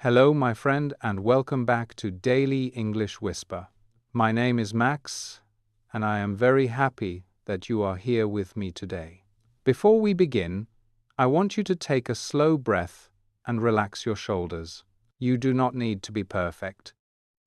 Hello, my friend, and welcome back to Daily English Whisper. My name is Max, and I am very happy that you are here with me today. Before we begin, I want you to take a slow breath and relax your shoulders. You do not need to be perfect.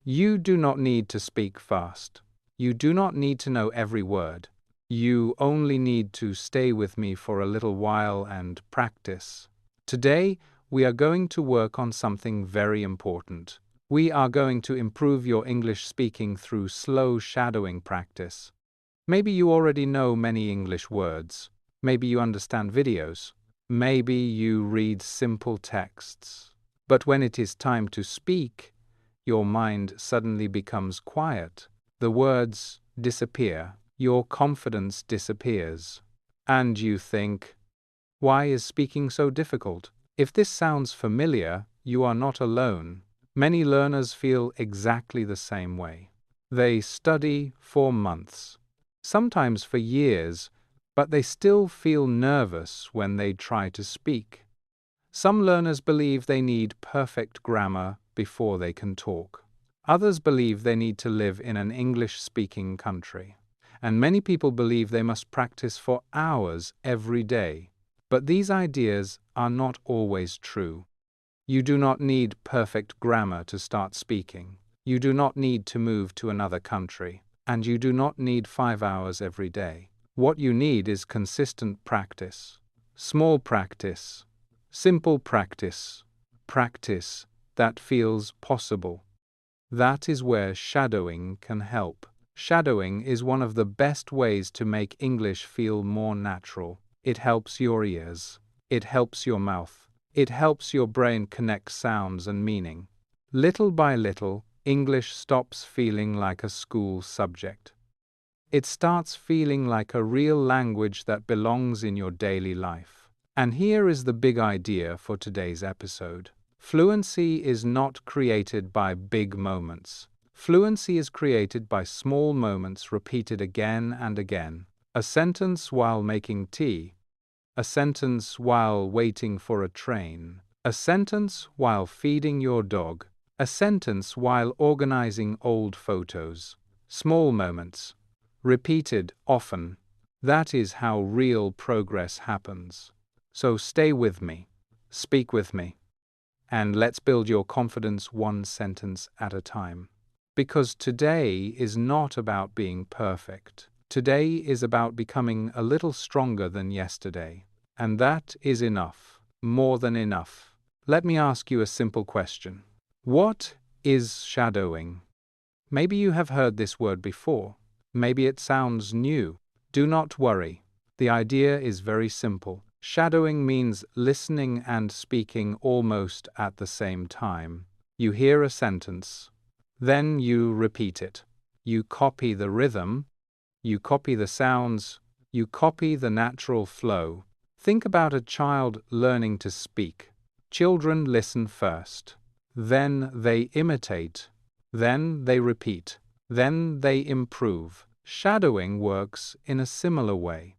You do not need to speak fast. You do not need to know every word. You only need to stay with me for a little while and practice. Today, we are going to work on something very important. We are going to improve your English speaking through slow shadowing practice. Maybe you already know many English words. Maybe you understand videos. Maybe you read simple texts. But when it is time to speak, your mind suddenly becomes quiet. The words disappear. Your confidence disappears. And you think, why is speaking so difficult? If this sounds familiar, you are not alone. Many learners feel exactly the same way. They study for months, sometimes for years, but they still feel nervous when they try to speak. Some learners believe they need perfect grammar before they can talk. Others believe they need to live in an English-speaking country. And many people believe they must practice for hours every day. But these ideas are not always true. You do not need perfect grammar to start speaking. You do not need to move to another country. And you do not need 5 hours every day. What you need is consistent practice. Small practice. Simple practice. Practice that feels possible. That is where shadowing can help. Shadowing is one of the best ways to make English feel more natural. It helps your ears. It helps your mouth. It helps your brain connect sounds and meaning. Little by little, English stops feeling like a school subject. It starts feeling like a real language that belongs in your daily life. And here is the big idea for today's episode. Fluency is not created by big moments. Fluency is created by small moments repeated again and again. A sentence while making tea. A sentence while waiting for a train. A sentence while feeding your dog. A sentence while organizing old photos. Small moments. Repeated often. That is how real progress happens. So stay with me. Speak with me. And let's build your confidence one sentence at a time. Because today is not about being perfect. Today is about becoming a little stronger than yesterday. And that is enough, more than enough. Let me ask you a simple question. What is shadowing? Maybe you have heard this word before. Maybe it sounds new. Do not worry. The idea is very simple. Shadowing means listening and speaking almost at the same time. You hear a sentence, then you repeat it. You copy the rhythm, you copy the sounds, you copy the natural flow. Think about a child learning to speak. Children listen first. Then they imitate. Then they repeat. Then they improve. Shadowing works in a similar way.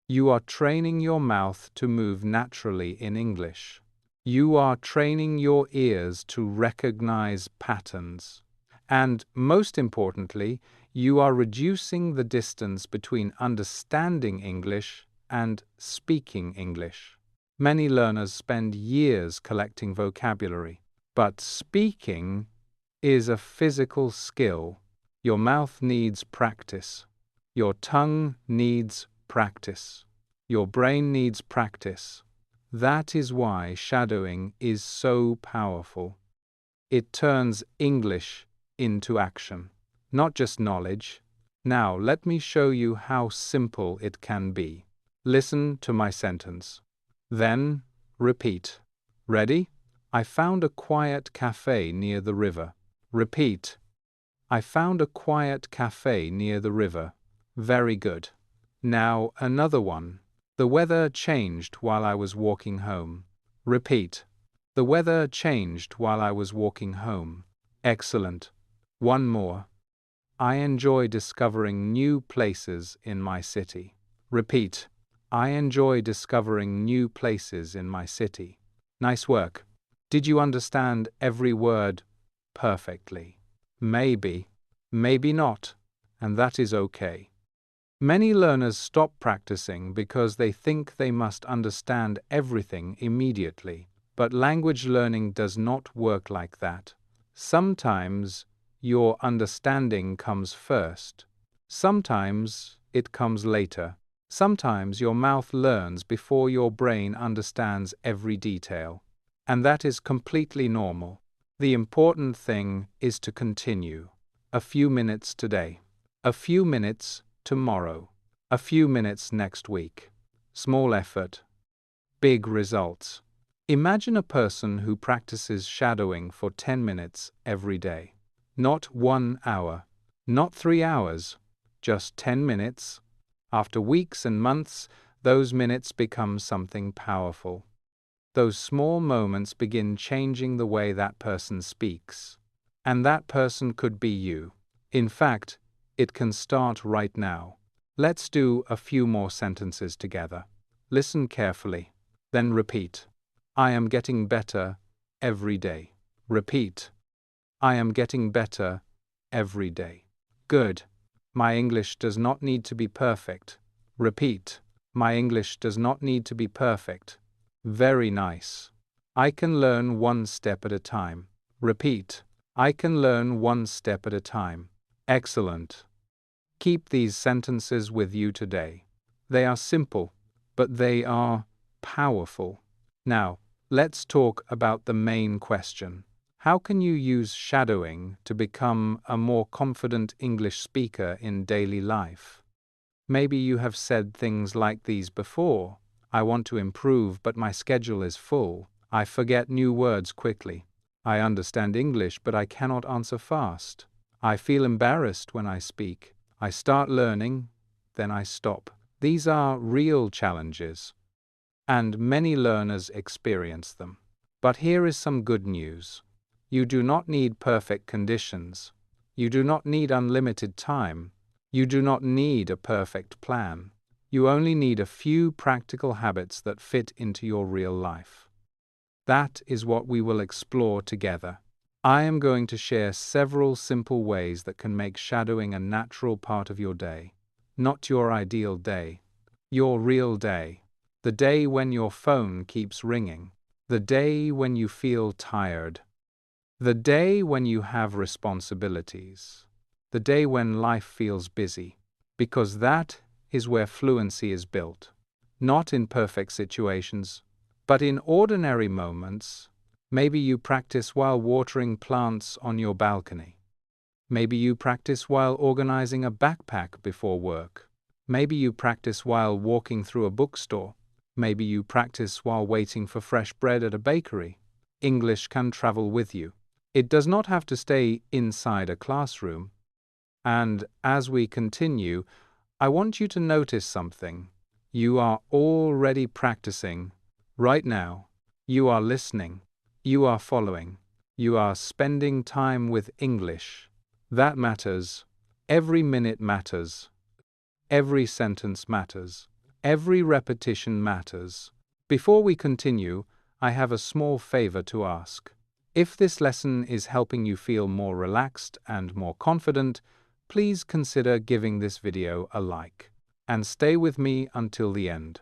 You are training your mouth to move naturally in English. You are training your ears to recognize patterns. And most importantly, you are reducing the distance between understanding English and speaking English. Many learners spend years collecting vocabulary, but speaking is a physical skill. Your mouth needs practice. Your tongue needs practice. Your brain needs practice. That is why shadowing is so powerful. It turns English into action, not just knowledge. Now let me show you how simple it can be. Listen to my sentence. Then repeat. Ready? I found a quiet cafe near the river. Repeat. I found a quiet cafe near the river. Very good. Now another one. The weather changed while I was walking home. Repeat. The weather changed while I was walking home. Excellent. One more. I enjoy discovering new places in my city. Repeat. I enjoy discovering new places in my city. Nice work. Did you understand every word perfectly? Maybe, maybe not, and that is okay. Many learners stop practicing because they think they must understand everything immediately, but language learning does not work like that. Sometimes your understanding comes first. Sometimes it comes later. Sometimes your mouth learns before your brain understands every detail. And that is completely normal. The important thing is to continue. A few minutes today. A few minutes tomorrow. A few minutes next week. Small effort. Big results. Imagine a person who practices shadowing for 10 minutes every day. Not 1 hour. Not 3 hours. Just 10 minutes. After weeks and months, those minutes become something powerful. Those small moments begin changing the way that person speaks. And that person could be you. In fact, it can start right now. Let's do a few more sentences together. Listen carefully. Then repeat. I am getting better every day. Repeat. I am getting better every day. Good. My English does not need to be perfect. Repeat. My English does not need to be perfect. Very nice. I can learn one step at a time. Repeat. I can learn one step at a time. Excellent. Keep these sentences with you today. They are simple, but they are powerful. Now, let's talk about the main question. How can you use shadowing to become a more confident English speaker in daily life? Maybe you have said things like these before. I want to improve, but my schedule is full. I forget new words quickly. I understand English, but I cannot answer fast. I feel embarrassed when I speak. I start learning, then I stop. These are real challenges, and many learners experience them. But here is some good news. You do not need perfect conditions. You do not need unlimited time. You do not need a perfect plan. You only need a few practical habits that fit into your real life. That is what we will explore together. I am going to share several simple ways that can make shadowing a natural part of your day. Not your ideal day, your real day. The day when your phone keeps ringing. The day when you feel tired. The day when you have responsibilities. The day when life feels busy. Because that is where fluency is built. Not in perfect situations, but in ordinary moments. Maybe you practice while watering plants on your balcony. Maybe you practice while organizing a backpack before work. Maybe you practice while walking through a bookstore. Maybe you practice while waiting for fresh bread at a bakery. English can travel with you. It does not have to stay inside a classroom. And as we continue, I want you to notice something. You are already practicing. Right now, you are listening. You are following. You are spending time with English. That matters. Every minute matters. Every sentence matters. Every repetition matters. Before we continue, I have a small favor to ask. If this lesson is helping you feel more relaxed and more confident, please consider giving this video a like. And stay with me until the end.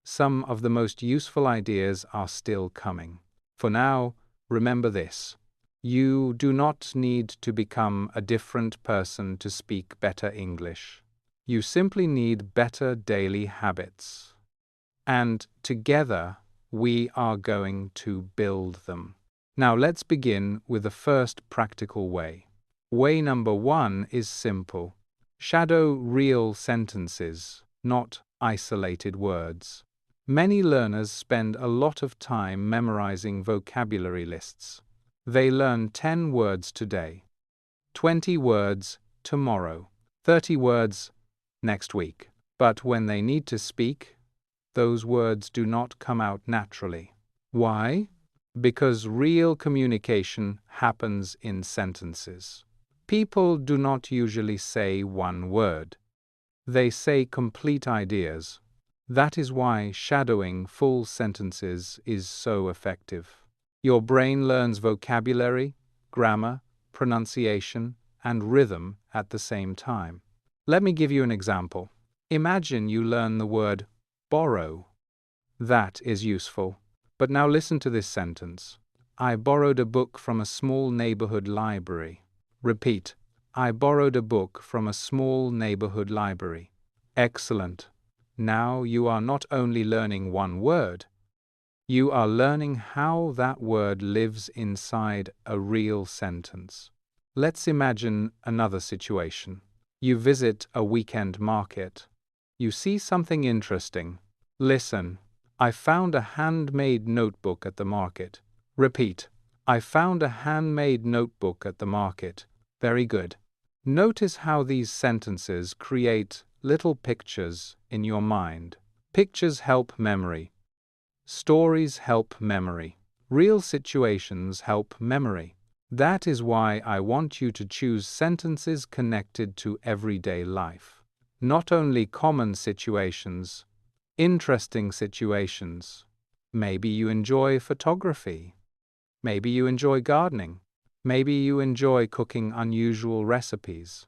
Some of the most useful ideas are still coming. For now, remember this. You do not need to become a different person to speak better English. You simply need better daily habits. And together, we are going to build them. Now let's begin with the first practical way. Way number 1 is simple. Shadow real sentences, not isolated words. Many learners spend a lot of time memorizing vocabulary lists. They learn 10 words today, 20 words tomorrow, 30 words next week. But when they need to speak, those words do not come out naturally. Why? Because real communication happens in sentences. People do not usually say one word. They say complete ideas. That is why shadowing full sentences is so effective. Your brain learns vocabulary, grammar, pronunciation, and rhythm at the same time. Let me give you an example. Imagine you learn the word borrow. That is useful. But now listen to this sentence. I borrowed a book from a small neighborhood library. Repeat. I borrowed a book from a small neighborhood library. Excellent. Now you are not only learning one word, you are learning how that word lives inside a real sentence. Let's imagine another situation. You visit a weekend market. You see something interesting. Listen. I found a handmade notebook at the market. Repeat. I found a handmade notebook at the market. Very good. Notice how these sentences create little pictures in your mind. Pictures help memory. Stories help memory. Real situations help memory. That is why I want you to choose sentences connected to everyday life. Not only common situations, interesting situations. Maybe you enjoy photography. Maybe you enjoy gardening. Maybe you enjoy cooking unusual recipes.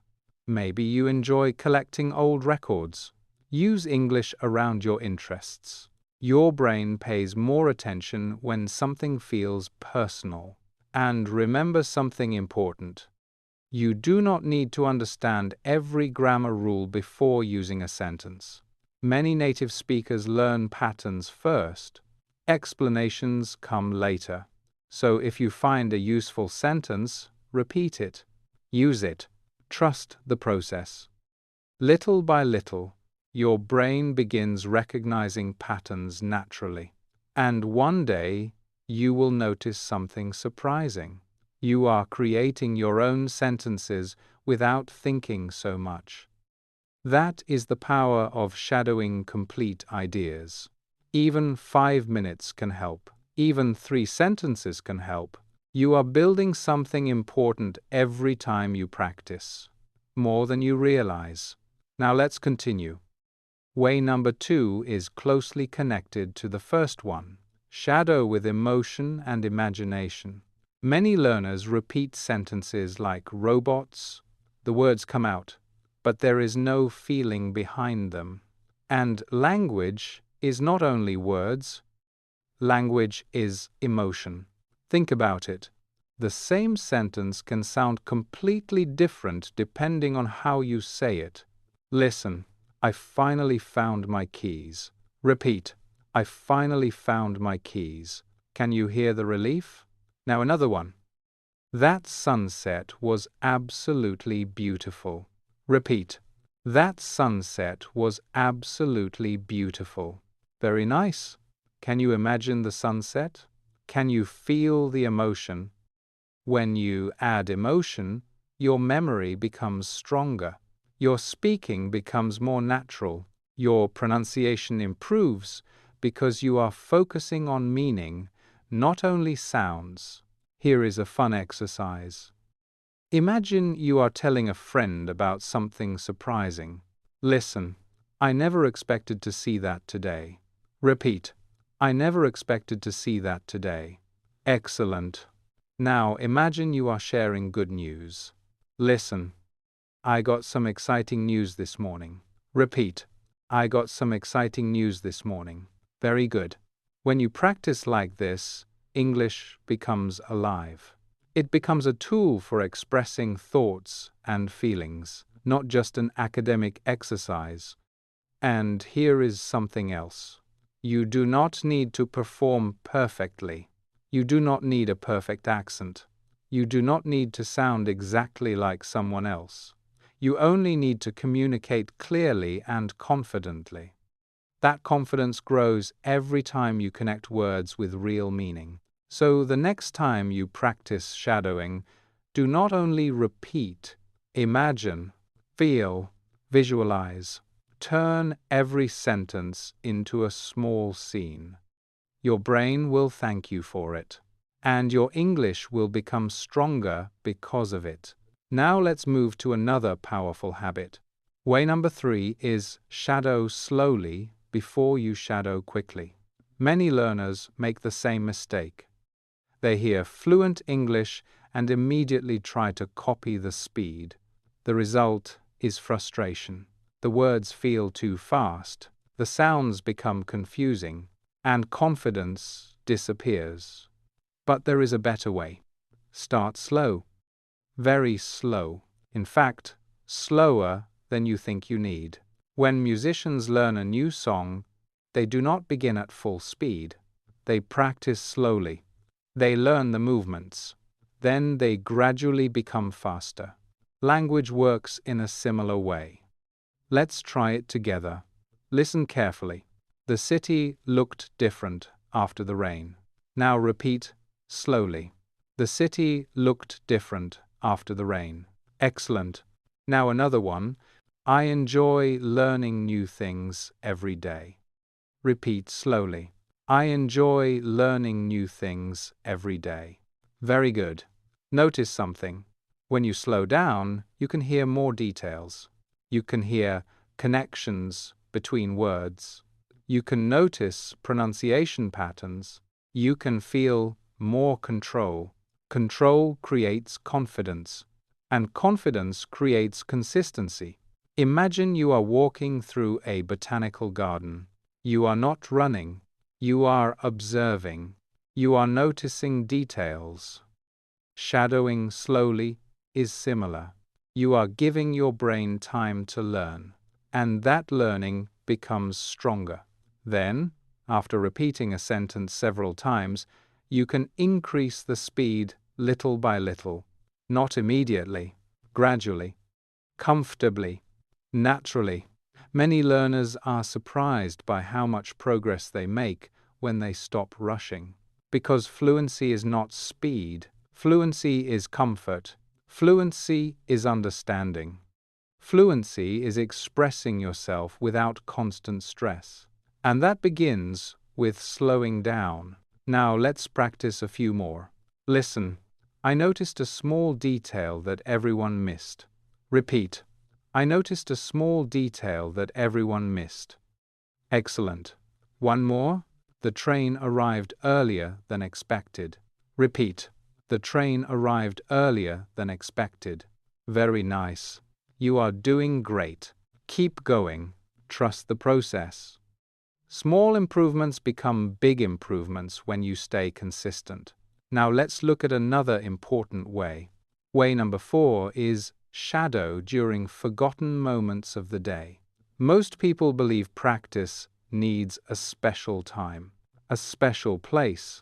Maybe you enjoy collecting old records. Use English around your interests. Your brain pays more attention when something feels personal. And remember something important. You do not need to understand every grammar rule before using a sentence. Many native speakers learn patterns first. Explanations come later. So if you find a useful sentence, repeat it. Use it. Trust the process. Little by little, your brain begins recognizing patterns naturally. And one day, you will notice something surprising. You are creating your own sentences without thinking so much. That is the power of shadowing complete ideas. Even 5 minutes can help. Even 3 sentences can help. You are building something important every time you practice. More than you realize. Now let's continue. Way number 2 is closely connected to the first one. Shadow with emotion and imagination. Many learners repeat sentences like robots. The words come out, but there is no feeling behind them. And language is not only words, language is emotion. Think about it. The same sentence can sound completely different depending on how you say it. Listen. I finally found my keys. Repeat. I finally found my keys. Can you hear the relief? Now another one. That sunset was absolutely beautiful. Repeat. That sunset was absolutely beautiful. Very nice. Can you imagine the sunset? Can you feel the emotion? When you add emotion, your memory becomes stronger. Your speaking becomes more natural. Your pronunciation improves because you are focusing on meaning, not only sounds. Here is a fun exercise. Imagine you are telling a friend about something surprising. Listen. I never expected to see that today. Repeat. I never expected to see that today. Excellent. Now imagine you are sharing good news. Listen. I got some exciting news this morning. Repeat. I got some exciting news this morning. Very good. When you practice like this, English becomes alive. It becomes a tool for expressing thoughts and feelings, not just an academic exercise. And here is something else. You do not need to perform perfectly. You do not need a perfect accent. You do not need to sound exactly like someone else. You only need to communicate clearly and confidently. That confidence grows every time you connect words with real meaning. So the next time you practice shadowing, do not only repeat, imagine, feel, visualize. Turn every sentence into a small scene. Your brain will thank you for it, and your English will become stronger because of it. Now let's move to another powerful habit. Way number 3 is shadow slowly before you shadow quickly. Many learners make the same mistake. They hear fluent English and immediately try to copy the speed. The result is frustration. The words feel too fast, the sounds become confusing, and confidence disappears. But there is a better way. Start slow. Very slow. In fact, slower than you think you need. When musicians learn a new song, they do not begin at full speed. They practice slowly. They learn the movements. Then they gradually become faster. Language works in a similar way. Let's try it together. Listen carefully. The city looked different after the rain. Now repeat slowly. The city looked different after the rain. Excellent. Now another one. I enjoy learning new things every day. Repeat slowly. I enjoy learning new things every day. Very good. Notice something. When you slow down, you can hear more details. You can hear connections between words. You can notice pronunciation patterns. You can feel more control. Control creates confidence, and confidence creates consistency. Imagine you are walking through a botanical garden. You are not running. You are observing. You are noticing details. Shadowing slowly is similar. You are giving your brain time to learn, and that learning becomes stronger. Then, after repeating a sentence several times, you can increase the speed little by little, not immediately, gradually, comfortably, naturally. Many learners are surprised by how much progress they make when they stop rushing. Because fluency is not speed, fluency is comfort. Fluency is understanding. Fluency is expressing yourself without constant stress. And that begins with slowing down. Now let's practice a few more. Listen. I noticed a small detail that everyone missed. Repeat. I noticed a small detail that everyone missed. Excellent. One more. The train arrived earlier than expected. Repeat. The train arrived earlier than expected. Very nice. You are doing great. Keep going. Trust the process. Small improvements become big improvements when you stay consistent. Now let's look at another important way. Way number 4 is shadow during forgotten moments of the day. Most people believe practice needs a special time, a special place,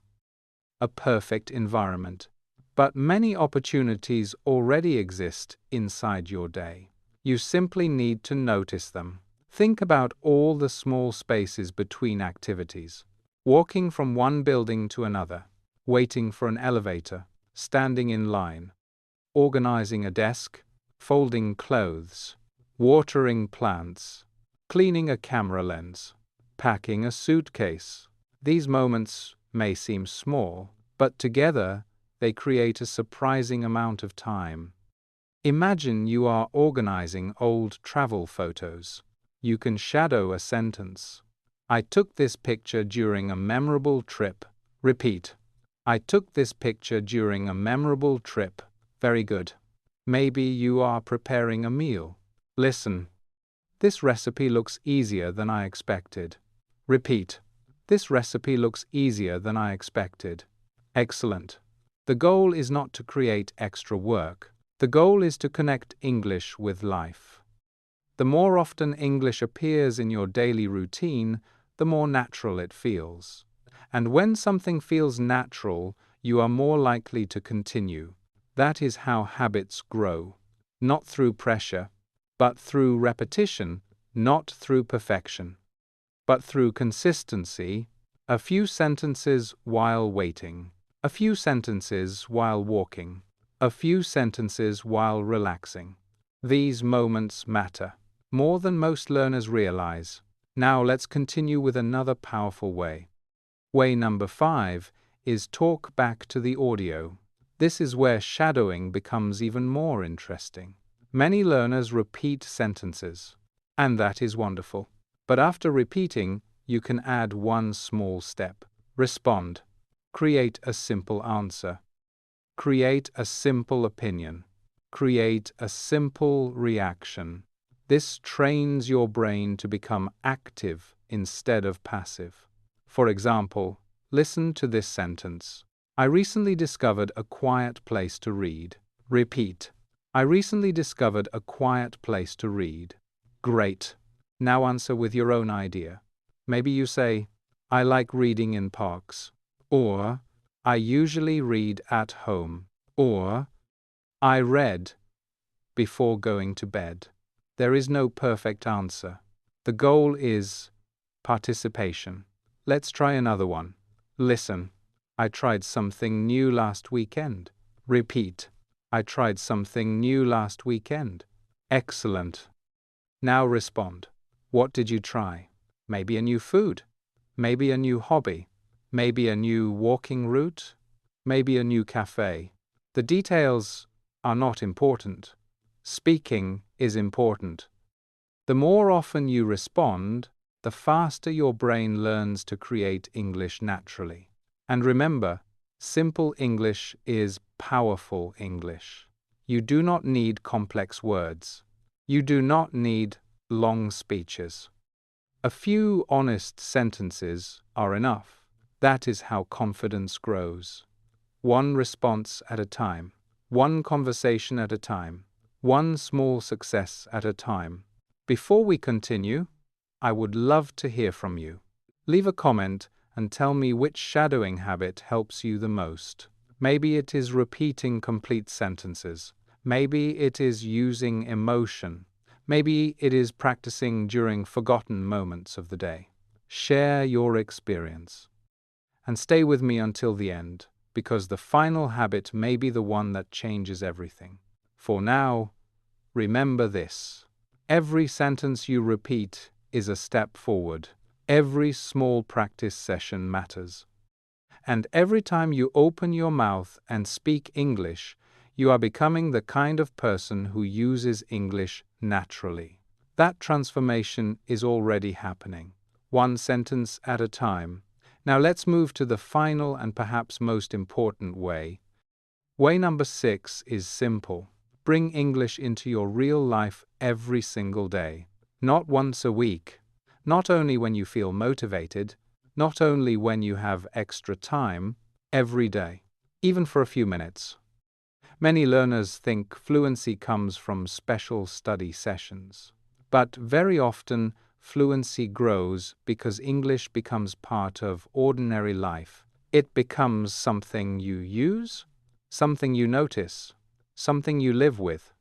a perfect environment. But many opportunities already exist inside your day. You simply need to notice them. Think about all the small spaces between activities. Walking from one building to another, waiting for an elevator, standing in line, organizing a desk, folding clothes, watering plants, cleaning a camera lens, packing a suitcase. These moments may seem small, but together they create a surprising amount of time. Imagine you are organizing old travel photos. You can shadow a sentence. I took this picture during a memorable trip. Repeat. I took this picture during a memorable trip. Very good. Maybe you are preparing a meal. Listen. This recipe looks easier than I expected. Repeat. This recipe looks easier than I expected. Excellent. The goal is not to create extra work. The goal is to connect English with life. The more often English appears in your daily routine, the more natural it feels. And when something feels natural, you are more likely to continue. That is how habits grow. Not through pressure, but through repetition, not through perfection, but through consistency. A few sentences while waiting. A few sentences while walking. A few sentences while relaxing. These moments matter more than most learners realize. Now let's continue with another powerful way. Way number 5 is talk back to the audio. This is where shadowing becomes even more interesting. Many learners repeat sentences, and that is wonderful. But after repeating, you can add one small step. Respond. Create a simple answer. Create a simple opinion. Create a simple reaction. This trains your brain to become active instead of passive. For example, listen to this sentence. I recently discovered a quiet place to read. Repeat. I recently discovered a quiet place to read. Great. Now answer with your own idea. Maybe you say, I like reading in parks. Or, I usually read at home. Or, I read before going to bed. There is no perfect answer. The goal is participation. Let's try another one. Listen. I tried something new last weekend. Repeat. I tried something new last weekend. Excellent. Now respond. What did you try? Maybe a new food. Maybe a new hobby. Maybe a new walking route. Maybe a new cafe. The details are not important. Speaking is important. The more often you respond, the faster your brain learns to create English naturally. And remember, simple English is powerful English. You do not need complex words. You do not need long speeches. A few honest sentences are enough. That is how confidence grows. One response at a time. One conversation at a time. One small success at a time. Before we continue, I would love to hear from you. Leave a comment and tell me which shadowing habit helps you the most. Maybe it is repeating complete sentences. Maybe it is using emotion. Maybe it is practicing during forgotten moments of the day. Share your experience. And stay with me until the end, because the final habit may be the one that changes everything. For now, remember this. Every sentence you repeat is a step forward. Every small practice session matters. And every time you open your mouth and speak English, you are becoming the kind of person who uses English naturally. That transformation is already happening, one sentence at a time. Now let's move to the final and perhaps most important way. Way number 6 is simple. Bring English into your real life every single day. Not once a week. Not only when you feel motivated. Not only when you have extra time. Every day. Even for a few minutes. Many learners think fluency comes from special study sessions. But very often, fluency grows because English becomes part of ordinary life. It becomes something you use, something you notice, something you live with.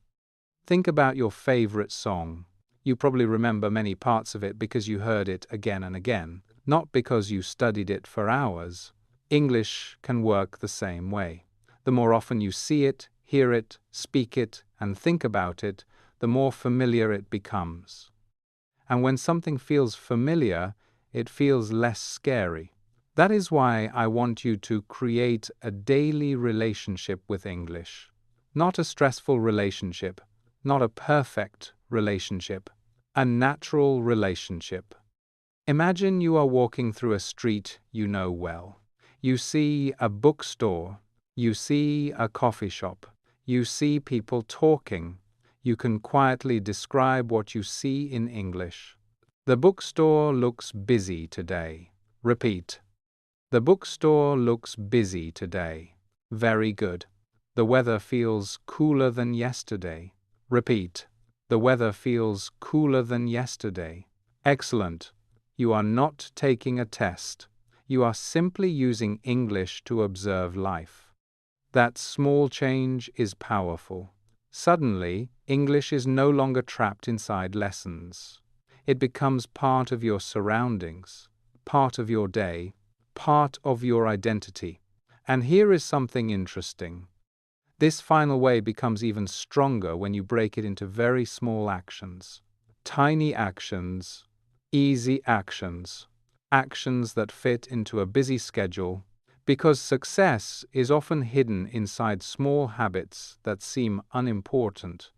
Think about your favorite song. You probably remember many parts of it because you heard it again and again, not because you studied it for hours. English can work the same way. The more often you see it, hear it, speak it, and think about it, the more familiar it becomes. And when something feels familiar, it feels less scary. That is why I want you to create a daily relationship with English. Not a stressful relationship, not a perfect relationship, a natural relationship. Imagine you are walking through a street you know well. You see a bookstore, you see a coffee shop, you see people talking. You can quietly describe what you see in English. The bookstore looks busy today. Repeat. The bookstore looks busy today. Very good. The weather feels cooler than yesterday. Repeat. The weather feels cooler than yesterday. Excellent. You are not taking a test. You are simply using English to observe life. That small change is powerful. Suddenly, English is no longer trapped inside lessons. It becomes part of your surroundings, part of your day, part of your identity. And here is something interesting. This final way becomes even stronger when you break it into very small actions. Tiny actions, easy actions, actions that fit into a busy schedule, because success is often hidden inside small habits that seem unimportant.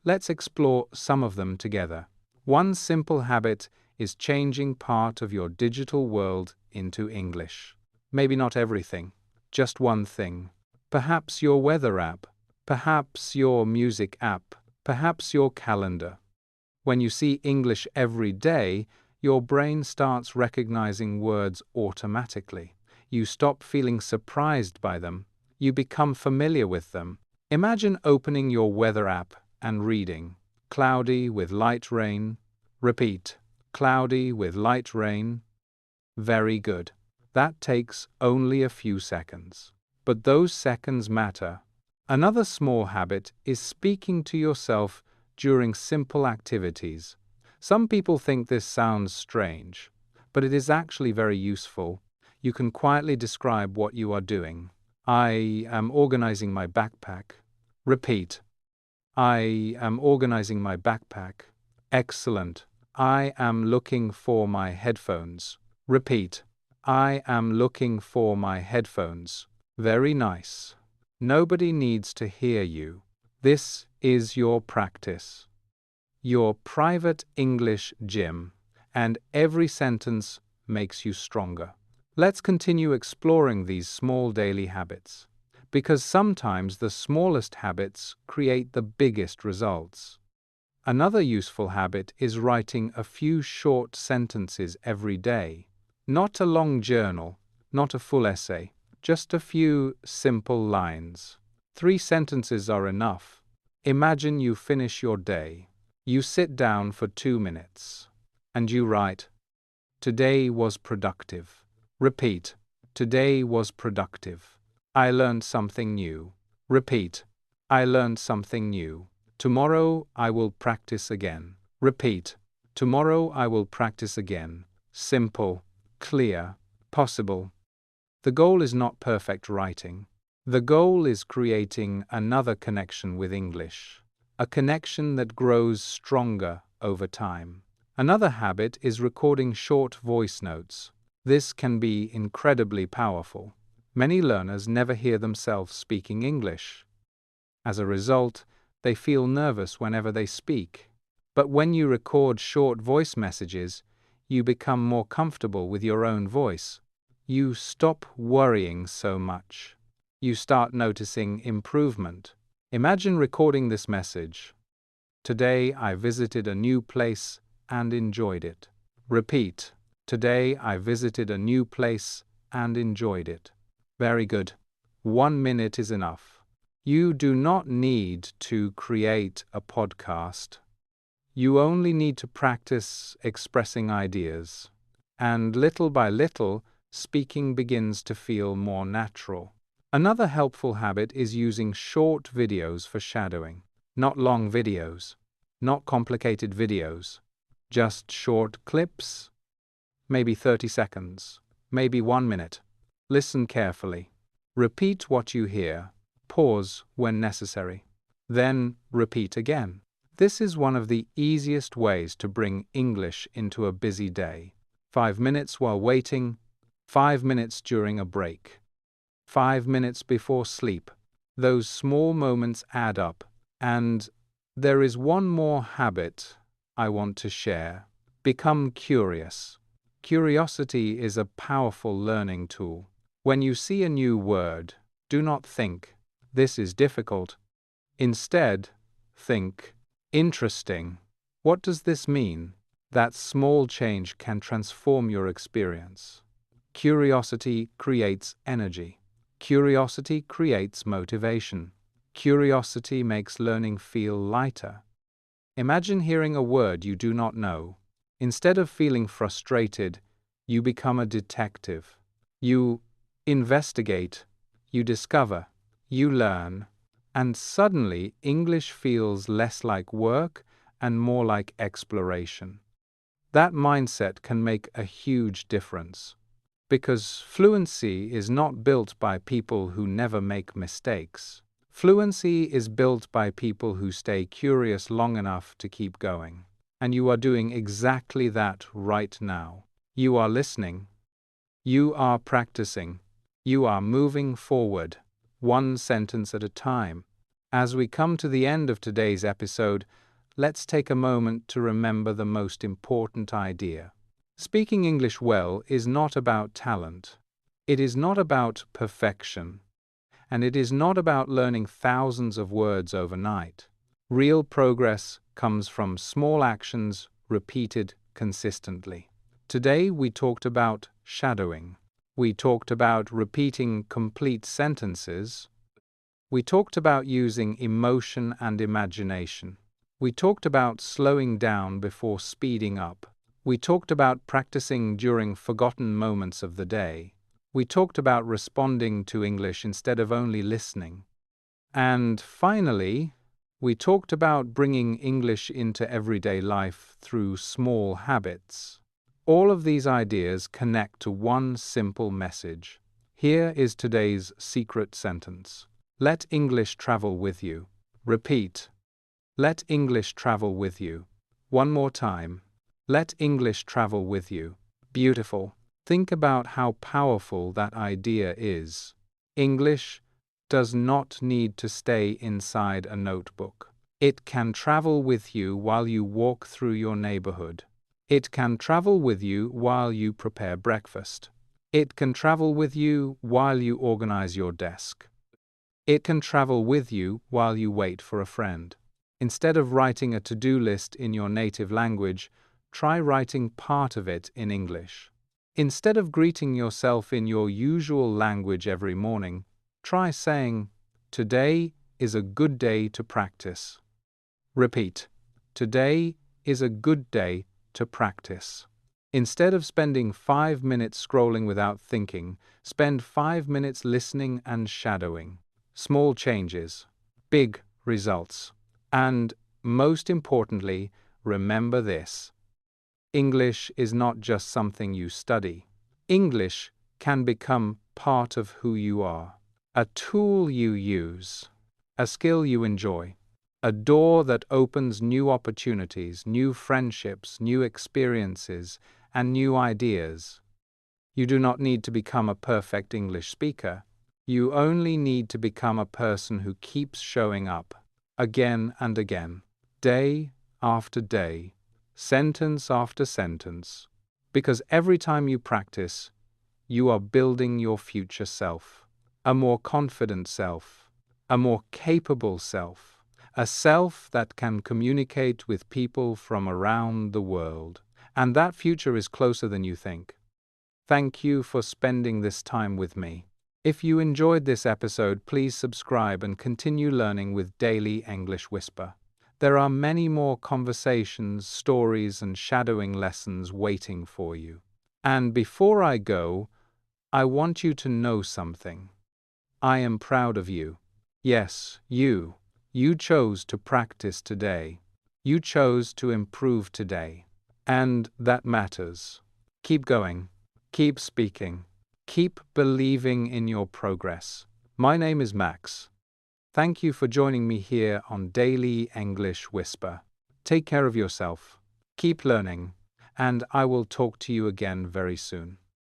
Let's explore some of them together. One simple habit is changing part of your digital world into English. Maybe not everything, just one thing. Perhaps your weather app, perhaps your music app, perhaps your calendar. When you see English every day, your brain starts recognizing words automatically. You stop feeling surprised by them. You become familiar with them. Imagine opening your weather app and reading, cloudy with light rain. Repeat, cloudy with light rain. Very good. That takes only a few seconds. But those seconds matter. Another small habit is speaking to yourself during simple activities. Some people think this sounds strange, but it is actually very useful. You can quietly describe what you are doing. I am organizing my backpack. Repeat. I am organizing my backpack. Excellent. I am looking for my headphones. Repeat. I am looking for my headphones. Very nice. Nobody needs to hear you. This is your practice. Your private English gym, and every sentence makes you stronger. Let's continue exploring these small daily habits, because sometimes the smallest habits create the biggest results. Another useful habit is writing a few short sentences every day. Not a long journal, not a full essay, just a few simple lines. 3 sentences are enough. Imagine you finish your day. You sit down for 2 minutes, and you write, "Today was productive." Repeat, "Today was productive. I learned something new." Repeat, "I learned something new. Tomorrow I will practice again." Repeat, "Tomorrow I will practice again." Simple, clear, possible. The goal is not perfect writing. The goal is creating another connection with English, a connection that grows stronger over time. Another habit is recording short voice notes. This can be incredibly powerful. Many learners never hear themselves speaking English. As a result, they feel nervous whenever they speak. But when you record short voice messages, you become more comfortable with your own voice. You stop worrying so much. You start noticing improvement. Imagine recording this message. "Today I visited a new place and enjoyed it." Repeat. "Today I visited a new place and enjoyed it." Very good. 1 minute is enough. You do not need to create a podcast. You only need to practice expressing ideas. And little by little, speaking begins to feel more natural. Another helpful habit is using short videos for shadowing. Not long videos, not complicated videos, just short clips, maybe 30 seconds, maybe 1 minute. Listen carefully. Repeat what you hear. Pause when necessary. Then repeat again. This is one of the easiest ways to bring English into a busy day. 5 minutes while waiting, 5 minutes during a break, 5 minutes before sleep. Those small moments add up. And there is one more habit I want to share. Become curious. Curiosity is a powerful learning tool. When you see a new word, do not think, "This is difficult." Instead, think, "Interesting. What does this mean?" That small change can transform your experience. Curiosity creates energy. Curiosity creates motivation. Curiosity makes learning feel lighter. Imagine hearing a word you do not know. Instead of feeling frustrated, you become a detective. You investigate, you discover, you learn, and suddenly English feels less like work and more like exploration. That mindset can make a huge difference. Because fluency is not built by people who never make mistakes. Fluency is built by people who stay curious long enough to keep going. And you are doing exactly that right now. You are listening. You are practicing. You are moving forward, one sentence at a time. As we come to the end of today's episode, let's take a moment to remember the most important idea. Speaking English well is not about talent. It is not about perfection, and it is not about learning thousands of words overnight. Real progress comes from small actions repeated consistently. Today we talked about shadowing. We talked about repeating complete sentences. We talked about using emotion and imagination. We talked about slowing down before speeding up. We talked about practicing during forgotten moments of the day. We talked about responding to English instead of only listening. And finally, we talked about bringing English into everyday life through small habits. All of these ideas connect to one simple message. Here is today's secret sentence. Let English travel with you. Repeat. Let English travel with you. One more time. Let English travel with you. Beautiful. Think about how powerful that idea is. English does not need to stay inside a notebook. It can travel with you while you walk through your neighborhood. It can travel with you while you prepare breakfast. It can travel with you while you organize your desk. It can travel with you while you wait for a friend. Instead of writing a to-do list in your native language, try writing part of it in English. Instead of greeting yourself in your usual language every morning, try saying, "Today is a good day to practice." Repeat, "Today is a good day to practice." Instead of spending 5 minutes scrolling without thinking, spend 5 minutes listening and shadowing. Small changes, big results. And, most importantly, remember this. English is not just something you study. English can become part of who you are. A tool you use, a skill you enjoy, a door that opens new opportunities, new friendships, new experiences, and new ideas. You do not need to become a perfect English speaker. You only need to become a person who keeps showing up, again and again, day after day, sentence after sentence, because every time you practice, you are building your future self. A more confident self, a more capable self, a self that can communicate with people from around the world. And that future is closer than you think. Thank you for spending this time with me. If you enjoyed this episode, please subscribe and continue learning with Daily English Whisper. There are many more conversations, stories, and shadowing lessons waiting for you. And before I go, I want you to know something. I am proud of you. Yes, you. You chose to practice today. You chose to improve today. And that matters. Keep going. Keep speaking. Keep believing in your progress. My name is Max. Thank you for joining me here on Daily English Whisper. Take care of yourself. Keep learning, and I will talk to you again very soon.